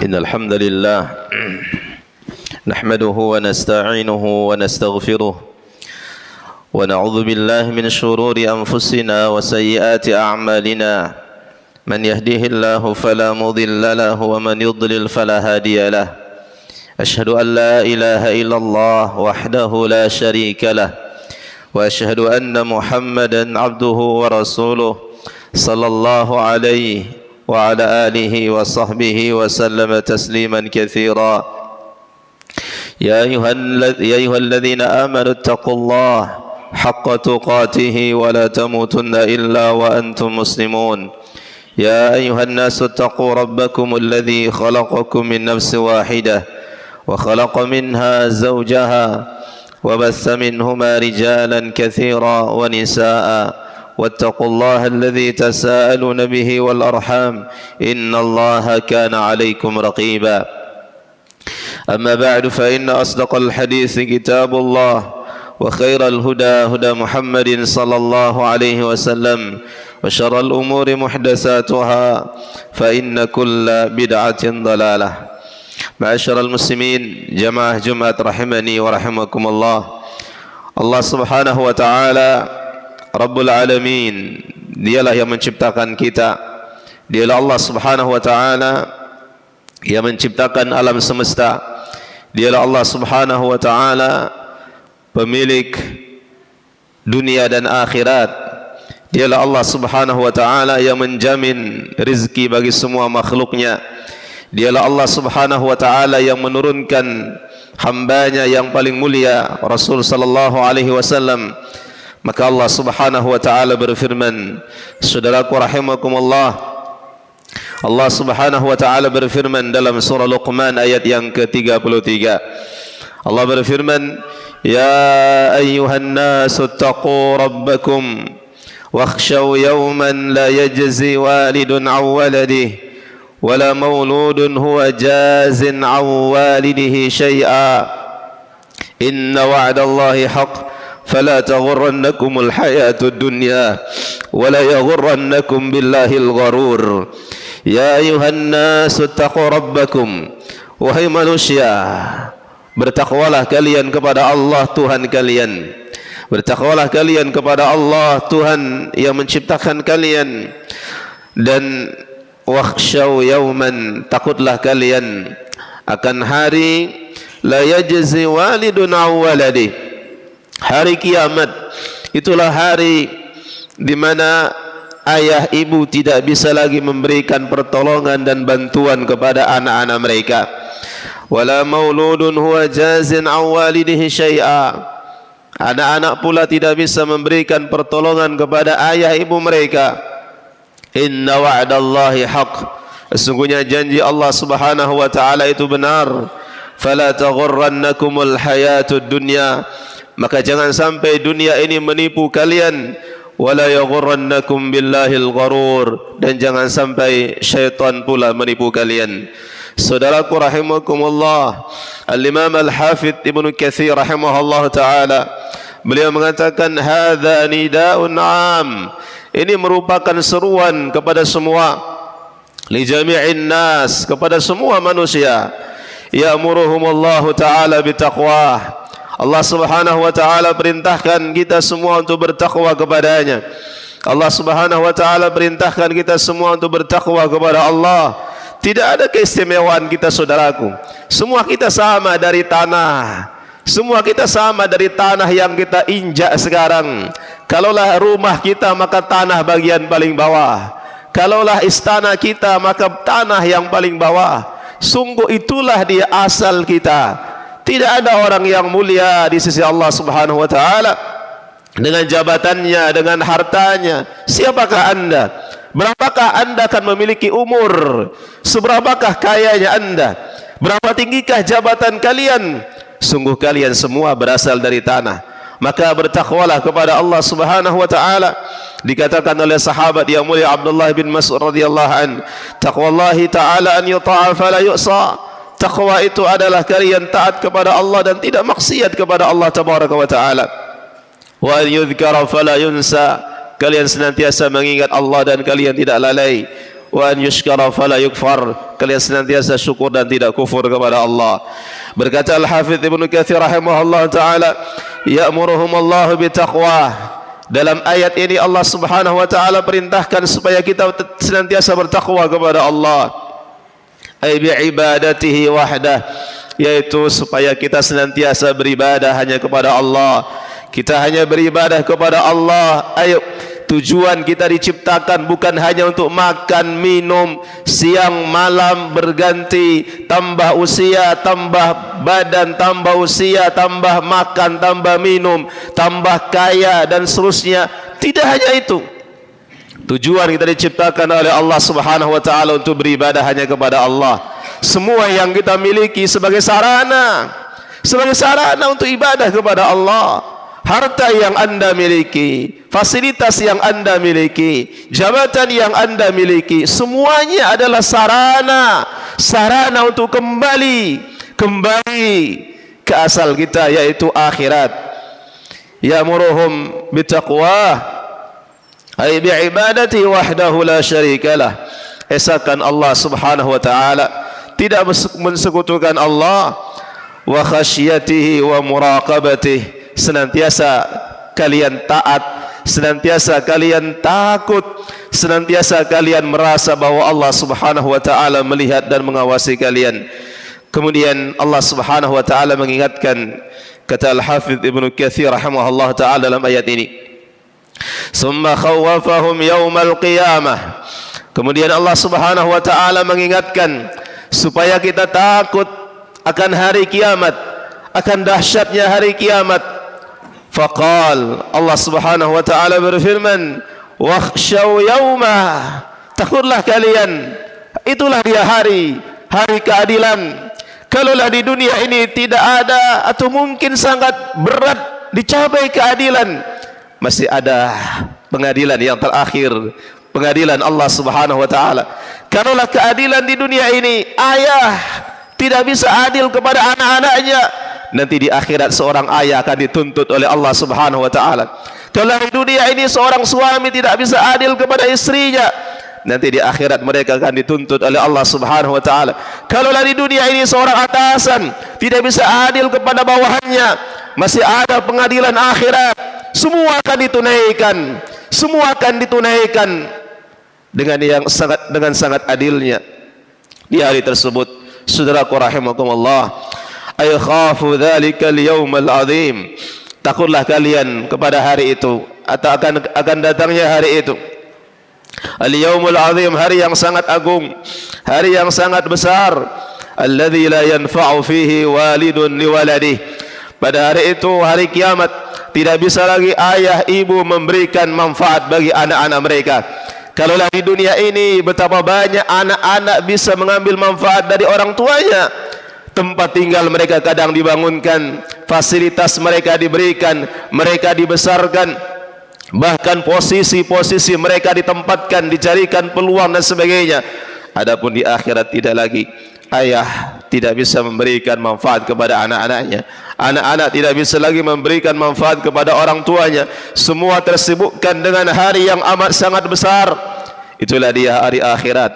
Innal hamdalillah nahmaduhu wa nasta'inuhu wa nastaghfiruh wa na'udzu billahi min shururi anfusina wa sayyiati a'malina man yahdihillahu fala mudilla lahu wa man yudlil fala hadiya lahu ashhadu an la ilaha illallah wahdahu la sharika lahu wa ashhadu anna Muhammadan 'abduhu wa rasuluh sallallahu alaihi وعلى آله وصحبه وسلم تسليما كثيرا يا أيها الذين آمنوا اتقوا الله حق تقاته ولا تموتن إلا وأنتم مسلمون يا أيها الناس اتقوا ربكم الذي خلقكم من نفس واحدة وخلق منها زوجها وبث منهما رجالا كثيرا ونساء واتقوا الله الذي تساءلون به والأرحام إن الله كان عليكم رقيبا أما بعد فإن أصدق الحديث كتاب الله وخير الهدى هدى محمد صلى الله عليه وسلم وشر الأمور محدثاتها فإن كل بدعة ضلالة معاشر المسلمين جماعة جمعة رحمني ورحمكم الله Allah subhanahu wa ta'ala Rabbul Alamin, dialah yang menciptakan kita. Dialah Allah subhanahu wa ta'ala yang menciptakan alam semesta. Dialah Allah subhanahu wa ta'ala pemilik dunia dan akhirat. Dialah Allah subhanahu wa ta'ala yang menjamin rizki bagi semua makhluknya. Dialah Allah subhanahu wa ta'ala yang menurunkan hambanya yang paling mulia Rasul sallallahu alaihi wasallam. Maka Allah subhanahu wa ta'ala berfirman, saudaraku rahimakumullah, Allah subhanahu wa ta'ala berfirman dalam surah Luqman ayat yang ke-33. Allah berfirman, ya ayyuhan nasu taqu rabbakum wakhshaw yawman la yajzi walidun an waladihi wala mauludun huwa jazin an walidihi shay'a inna wa'dallahi haqq فلا تغرنكم الحياة الدنيا ولا يغرنكم بالله الغرور يا أيها الناس اتقوا ربكم wahai manusia, bertakwalah kalian kepada Allah Tuhan kalian. Bertakwalah kalian kepada Allah Tuhan yang menciptakan kalian. Dan wakhshaw yawman, takutlah kalian akan hari la yajzi walidun an waladihi. Hari kiamat itulah hari di mana ayah ibu tidak bisa lagi memberikan pertolongan dan bantuan kepada anak-anak mereka. Wala mauludun huwa jazin an walidihi syai'a. Anak-anak pula tidak bisa memberikan pertolongan kepada ayah ibu mereka. Inna wa'dallahi haqq. Sesungguhnya janji Allah subhanahu wa ta'ala itu benar. Fala taghurrannakumul hayatud dunya. Maka jangan sampai dunia ini menipu kalian. Wala yaghurrannakum billahil gharur. Dan jangan sampai syaitan pula menipu kalian. Saudaraku rahimakumullah, Al-Imam Al-Hafidh Ibnu Katsir rahimahullah ta'ala, beliau mengatakan hadza nida'un 'am. Ini merupakan seruan kepada semua, li jami'in nas, kepada semua manusia. Ya'muruhumullahu ta'ala bitaqwah. Allah subhanahu wa ta'ala perintahkan kita semua untuk bertakwa kepadanya. Allah subhanahu wa ta'ala perintahkan kita semua untuk bertakwa kepada Allah. Tidak ada keistimewaan kita, saudaraku. Semua kita sama dari tanah. Semua kita sama dari tanah yang kita injak sekarang. Kalaulah rumah kita, maka tanah bagian paling bawah. Kalaulah istana kita, maka tanah yang paling bawah. Sungguh itulah dia asal kita. Tidak ada orang yang mulia di sisi Allah subhanahu wa ta'ala dengan jabatannya, dengan hartanya. Siapakah anda? Berapakah anda akan memiliki umur? Seberapakah kayanya anda? Berapa tinggikah jabatan kalian? Sungguh kalian semua berasal dari tanah. maka bertakwalah kepada Allah Subhanahu wa taala. Dikatakan oleh sahabat yang mulia Abdullah bin Mas'ud radhiyallahu an, taqwallahi taala an yuta'a fala yu'sa. Takwa itu adalah kalian taat kepada Allah dan tidak maksiat kepada Allah tabaraka wa taala. Wa an yudhkara fala yunsa, kalian senantiasa mengingat Allah dan kalian tidak lalai. Wa an yushkara fala yukfar, kalian senantiasa syukur dan tidak kufur kepada Allah. Berkata Al-Hafidz Ibnu Katsir rahimahullah taala, ya'muruhum Allah bitaqwa. Dalam ayat ini Allah Subhanahu wa taala perintahkan supaya kita senantiasa bertakwa kepada Allah. Ay bi'ibadatihi wahdah, yaitu supaya kita senantiasa beribadah hanya kepada Allah. Kita hanya beribadah kepada Allah. Ayo, tujuan kita diciptakan bukan hanya untuk makan, minum, siang malam berganti, tambah usia, tambah badan, tambah usia, tambah makan, tambah minum, tambah kaya dan seterusnya. Tidak hanya itu. Tujuan kita diciptakan oleh Allah Subhanahu wa taala untuk beribadah hanya kepada Allah. Semua yang kita miliki sebagai sarana untuk ibadah kepada Allah. Harta yang Anda miliki, fasilitas yang Anda miliki, jabatan yang Anda miliki, semuanya adalah sarana untuk kembali ke asal kita, yaitu akhirat. Ya'muruhum bitaqwa ay bi'ibadati wahdahu la syarikalah. Esakan Allah Subhanahu wa taala, tidak mensekutukan Allah, wa khasyatihi wa muraqabatihi, senantiasa kalian taat, senantiasa kalian takut, senantiasa kalian merasa bahwa Allah Subhanahu wa taala melihat dan mengawasi kalian. Kemudian Allah Subhanahu wa taala mengingatkan, kata Al-Hafidz Ibnu Katsir rahimahullah taala dalam ayat ini, summa khawwafahum yaumal qiyamah. Kemudian Allah Subhanahu wa taala mengingatkan supaya kita takut akan hari kiamat, akan dahsyatnya hari kiamat. Faqal, Allah Subhanahu wa taala berfirman, wakhshaw yauma, takutlah kalian, itulah dia hari keadilan. Kalaulah di dunia ini tidak ada atau mungkin sangat berat dicapai keadilan, masih ada pengadilan yang terakhir, pengadilan Allah Subhanahu wa taala. Kalaulah keadilan di dunia ini, ayah tidak bisa adil kepada anak-anaknya, nanti di akhirat seorang ayah akan dituntut oleh Allah Subhanahu wa taala. Kalau di dunia ini seorang suami tidak bisa adil kepada istrinya, nanti di akhirat mereka akan dituntut oleh Allah Subhanahu wa taala. Kalau di dunia ini seorang atasan tidak bisa adil kepada bawahannya, masih ada pengadilan akhirat. Semua akan ditunaikan dengan sangat adilnya di hari tersebut. Saudaraku rahimakumullah, ay khafu dzalikal yaumal azim, takutlah kalian kepada hari itu atau akan datangnya hari itu. Al yaumul azim, hari yang sangat agung, hari yang sangat besar. Alladzi la yanfa'u fihi walidun liwaladihi, pada hari itu, hari kiamat, tidak bisa lagi ayah ibu memberikan manfaat bagi anak-anak mereka. Kalaulah di dunia ini betapa banyak anak-anak bisa mengambil manfaat dari orang tuanya. Tempat tinggal mereka kadang dibangunkan, fasilitas mereka diberikan, mereka dibesarkan, bahkan posisi-posisi mereka ditempatkan, dicarikan peluang dan sebagainya. Adapun di akhirat tidak lagi. Ayah tidak bisa memberikan manfaat kepada anak-anaknya, anak-anak tidak bisa lagi memberikan manfaat kepada orang tuanya. Semua tersibukkan dengan hari yang amat sangat besar. Itulah dia hari akhirat.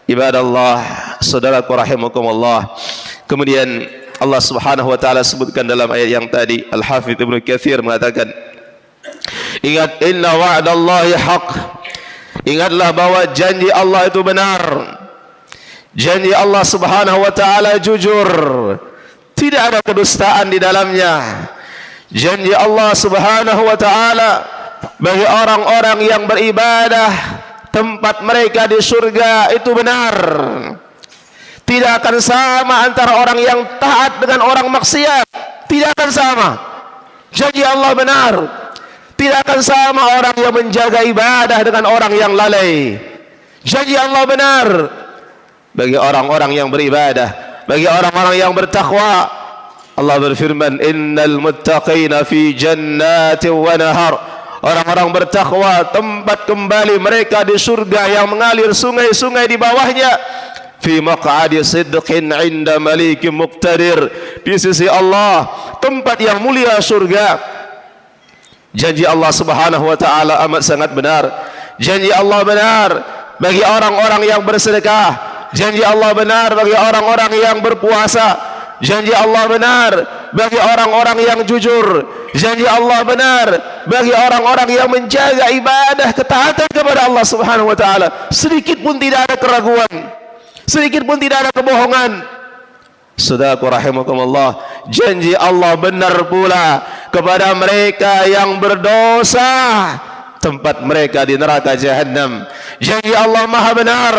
Ibadallah, saudaraku rahimakumullah. Kemudian Allah Subhanahu wa taala sebutkan dalam ayat yang tadi, Al-Hafidz Ibnu Katsir mengatakan, ingat, inna wa'dallahi haq, ingatlah bahwa janji Allah itu benar. Janji Allah Subhanahu wa taala jujur, tidak ada kedustaan di dalamnya. Janji Allah Subhanahu wa taala bagi orang-orang yang beribadah, tempat mereka di surga itu benar. Tidak akan sama antara orang yang taat dengan orang maksiat, tidak akan sama. Janji Allah benar. Tidak akan sama orang yang menjaga ibadah dengan orang yang lalai. Janji Allah benar bagi orang-orang yang beribadah, bagi orang-orang yang bertakwa. Allah berfirman, innal muttaqina fi jannatin wa nahar. Orang-orang bertakwa tempat kembali mereka di surga yang mengalir sungai-sungai di bawahnya. Fi maq'adi sidqin 'inda malikin muqtadir. Di sisi Allah, tempat yang mulia surga. Janji Allah Subhanahu wa taala amat sangat benar. Janji Allah benar bagi orang-orang yang bersedekah. Janji Allah benar bagi orang-orang yang berpuasa. Janji Allah benar bagi orang-orang yang jujur. Janji Allah benar bagi orang-orang yang menjaga ibadah ketaatan kepada Allah Subhanahu wa taala. Sedikit pun tidak ada keraguan, sedikit pun tidak ada kebohongan. Saudaraku rahimakumullah, janji Allah benar pula kepada mereka yang berdosa, tempat mereka di neraka Jahannam. Janji Allah maha benar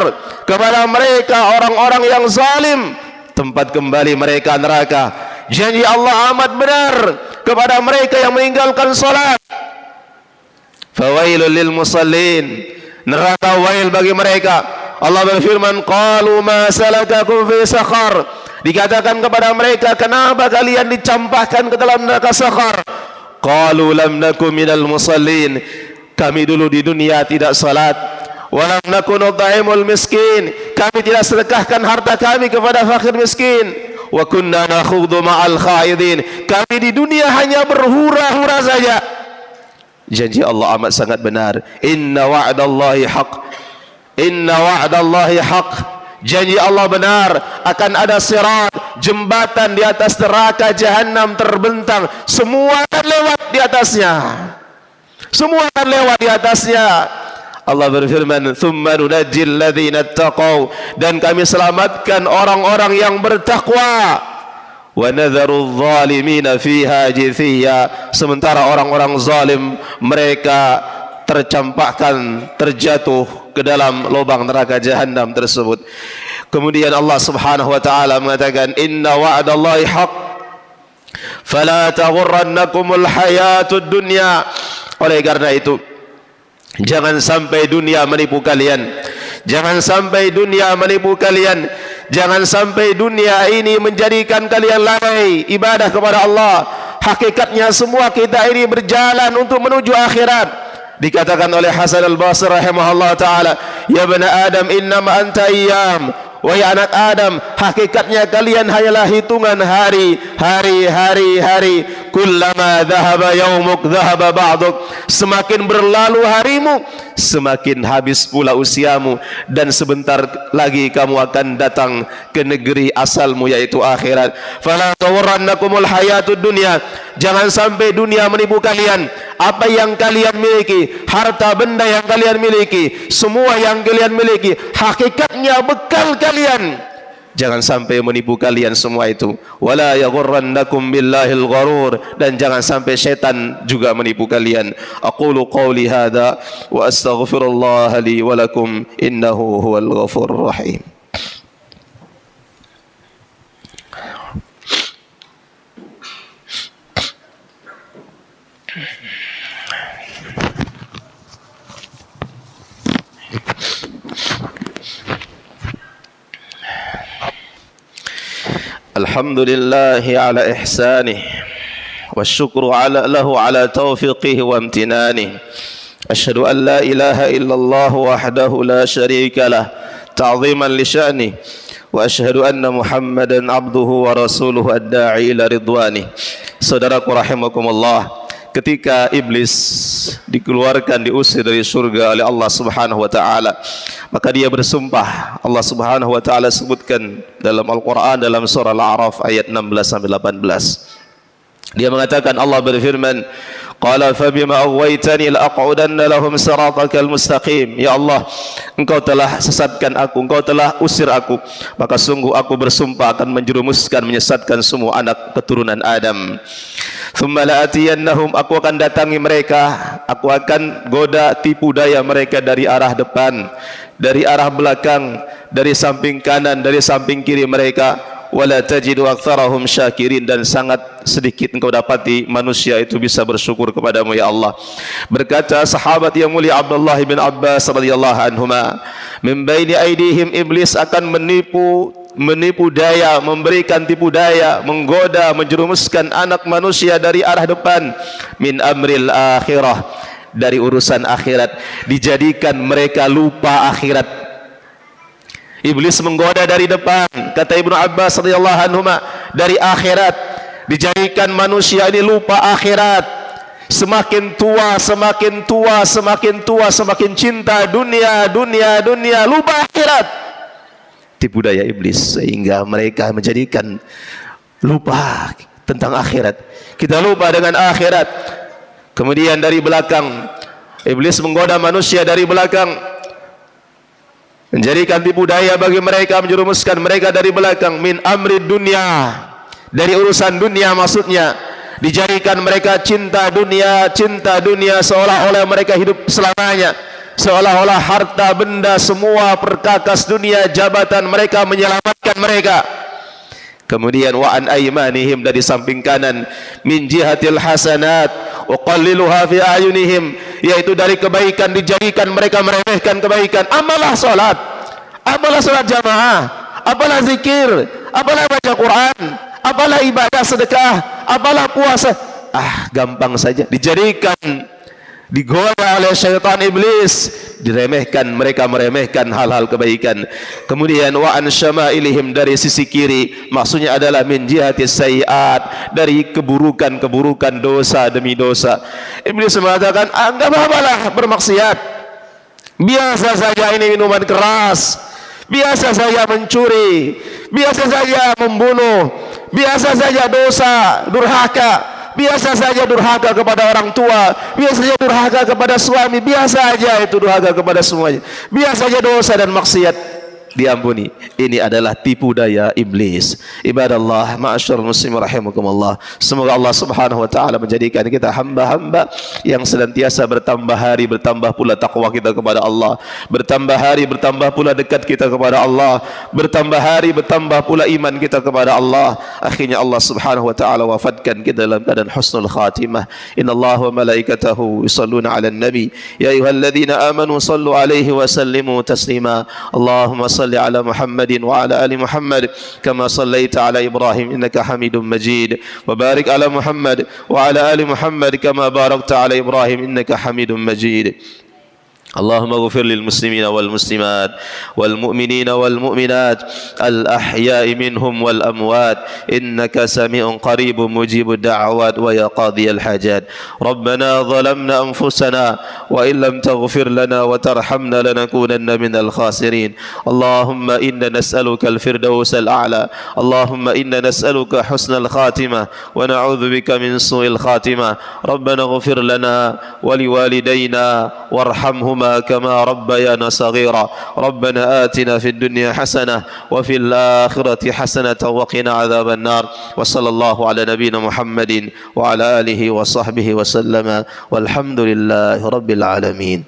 kepada mereka orang-orang yang zalim, tempat kembali mereka neraka. Janji Allah amat benar kepada mereka yang meninggalkan salat. Fawailul lil musallin, neraka wail bagi mereka. Allah berfirman, qalu ma salakakum fi saqar. Dikatakan kepada mereka, kenapa kalian dicampakkan ke dalam neraka Saqar? Qalu lam nakum minal musallin. Kami dulu di dunia tidak salat. Wa lam nakun nut'imul miskin. Kami tidak sedekahkan harta kami kepada fakir miskin. Wa kunna nakhudhu ma'al khaidin. Kami di dunia hanya berhura-hura saja. Janji Allah amat sangat benar. Inna wa'dallahi haq. Inna wa'dallahi haq. Janji Allah benar, akan ada sirat, jembatan di atas neraka Jahannam terbentang. Semua akan lewat di atasnya. Semua akan lewat di atasnya. Allah berfirman, "Tsumma nunajjil ladzina taqaw." Dan kami selamatkan orang-orang yang bertakwa. Wa nadharu adh-dhalimina fiha jithiya. Sementara orang-orang zalim mereka tercampakkan, terjatuh ke dalam lubang neraka Jahannam tersebut. Kemudian Allah Subhanahu wa taala mengatakan, inna wa'dallahi haq fala taghurrannakumul hayatud dunya. Oleh karena itu, jangan sampai dunia menipu kalian. Jangan sampai dunia menipu kalian. Jangan sampai dunia ini menjadikan kalian lalai ibadah kepada Allah. Hakikatnya semua kita ini berjalan untuk menuju akhirat. Dikatakan oleh Hasan al-Basri rahimahullah ta'ala, ya bani Adam innama anta ayyam. Wahai anak Adam, hakikatnya kalian hanyalah hitungan hari. Kullama dhahaba yaumuk dhahaba ba'duk. Semakin berlalu harimu, semakin habis pula usiamu. Dan sebentar lagi kamu akan datang ke negeri asalmu, yaitu akhirat. Fala taghurrannakumul hayatud dunya. Jangan sampai dunia menipu kalian. Apa yang kalian miliki, harta benda yang kalian miliki, semua yang kalian miliki, hakikatnya bekal kalian. Jangan sampai menipu kalian semua itu. Wala yaghurrannakum billahil gharur. Dan jangan sampai setan juga menipu kalian. Aqulu qawli hadza wa astaghfirullah li wa lakum innahu huwal ghafurur rahim. Alhamdulillahi ala ihsanih wasyukru lahu ala taufiqih wa amtinanih. Asyhadu an la ilaha illallah wahdahu la syarika lah ta'ziman li sya'nih. Wa asyhadu anna Muhammadan abduhu wa rasuluhu ad-da'i ila ridwanih. Saudaraku rahimakumullah, ketika iblis dikeluarkan, diusir dari surga oleh Allah Subhanahu wa taala, maka dia bersumpah. Allah Subhanahu wa taala sebutkan dalam Al-Qur'an dalam surah Al-A'raf ayat 16 sampai 18. Dia mengatakan, Allah berfirman, qala fa bima aghwaytani la'aqudanna lahum siratakal mustaqim. Ya Allah, engkau telah sesatkan aku, engkau telah usir aku, maka sungguh aku bersumpah akan menjerumuskan, menyesatkan semua anak keturunan Adam. Thumma la'atiyannahum, aku akan datangi mereka, aku akan goda tipu daya mereka dari arah depan, dari arah belakang, dari samping kanan, dari samping kiri mereka. Wala tajidu aktsarahum syakirin, dan sangat sedikit engkau dapati manusia itu bisa bersyukur kepadamu ya Allah. Berkata sahabat yang mulia Abdullah bin Abbas radhiyallahu anhuma, min baini aidihim, iblis akan menipu menipu daya, memberikan tipu daya, menggoda, menjerumuskan anak manusia dari arah depan. Min amril akhirah, dari urusan akhirat, dijadikan mereka lupa akhirat. Iblis menggoda dari depan, kata Ibnu Abbas radhiyallahu anhu, dari akhirat, dijadikan manusia ini lupa akhirat. Semakin tua, semakin tua, semakin tua, semakin cinta dunia, dunia, dunia, lupa akhirat. Tipu daya iblis sehingga mereka menjadikan lupa tentang akhirat. Kita lupa dengan akhirat. Kemudian dari belakang, iblis menggoda manusia dari belakang, menjadikan tipu daya bagi mereka, menjerumuskan mereka dari belakang. Min amri dunia, dari urusan dunia maksudnya. Dijadikan mereka cinta dunia, seolah-olah mereka hidup selamanya, seolah-olah harta benda semua perkakas dunia, jabatan mereka menyelamatkan mereka. Kemudian wa an aymanihim, dari samping kanan, min jihatil hasanat wa qalliluha fi ayunihim, yaitu dari kebaikan dijadikan mereka meremehkan kebaikan. Amalah salat, apalah salat jamaah, apalah zikir, apalah baca Quran, apalah ibadah sedekah, apalah puasa. Gampang saja dijadikan, digoda oleh syaitan iblis, diremehkan, mereka meremehkan hal-hal kebaikan. Kemudian wa an syama'ilihim, dari sisi kiri, maksudnya adalah min jihatis sayiat, dari keburukan-keburukan, dosa demi dosa. Iblis mengatakan, enggak apa-apalah bermaksiat, biasa saja ini minuman keras, biasa saja mencuri, biasa saja membunuh, biasa saja dosa, durhaka, biasa saja durhaka kepada orang tua, biasa saja durhaka kepada suami, biasa saja itu durhaka kepada semuanya, biasa saja dosa dan maksiat, diampuni. Ini adalah tipu daya iblis. Ibadallah, ma'asyarul muslim rahimakumullah. Semoga Allah subhanahu wa ta'ala menjadikan kita hamba-hamba yang senantiasa bertambah hari, bertambah pula taqwa kita kepada Allah, bertambah hari, bertambah pula dekat kita kepada Allah, bertambah hari, bertambah pula iman kita kepada Allah. Akhirnya Allah subhanahu wa ta'ala wafatkan kita dalam keadaan husnul khatimah. Innallaha wa malaikatahu yusalluna ala nabi ya ayyuhalladzina amanu sallu alaihi wa sallimu taslima. Allahumma صل على محمد وعلى آل محمد كما صليت على إبراهيم إنك حميد مجيد وبارك على محمد وعلى آل محمد كما باركت على إبراهيم إنك حميد مجيد. اللهم اغفر للمسلمين والمسلمات والمؤمنين والمؤمنات الأحياء منهم والأموات إنك سميع قريب مجيب الدعوات ويا قاضي الحاجات. ربنا ظلمنا أنفسنا وإن لم تغفر لنا وترحمنا لنكونن من الخاسرين. اللهم إنا نسألك الفردوس الأعلى. اللهم إنا نسألك حسن الخاتمة ونعوذ بك من سوء الخاتمة. ربنا اغفر لنا ولوالدينا وارحمهما كما ربيانا صغيرا. ربنا آتنا في الدنيا حسنة وفي الآخرة حسنة وقنا عذاب النار. وصلى الله على نبينا محمد وعلى آله وصحبه وسلم والحمد لله رب العالمين.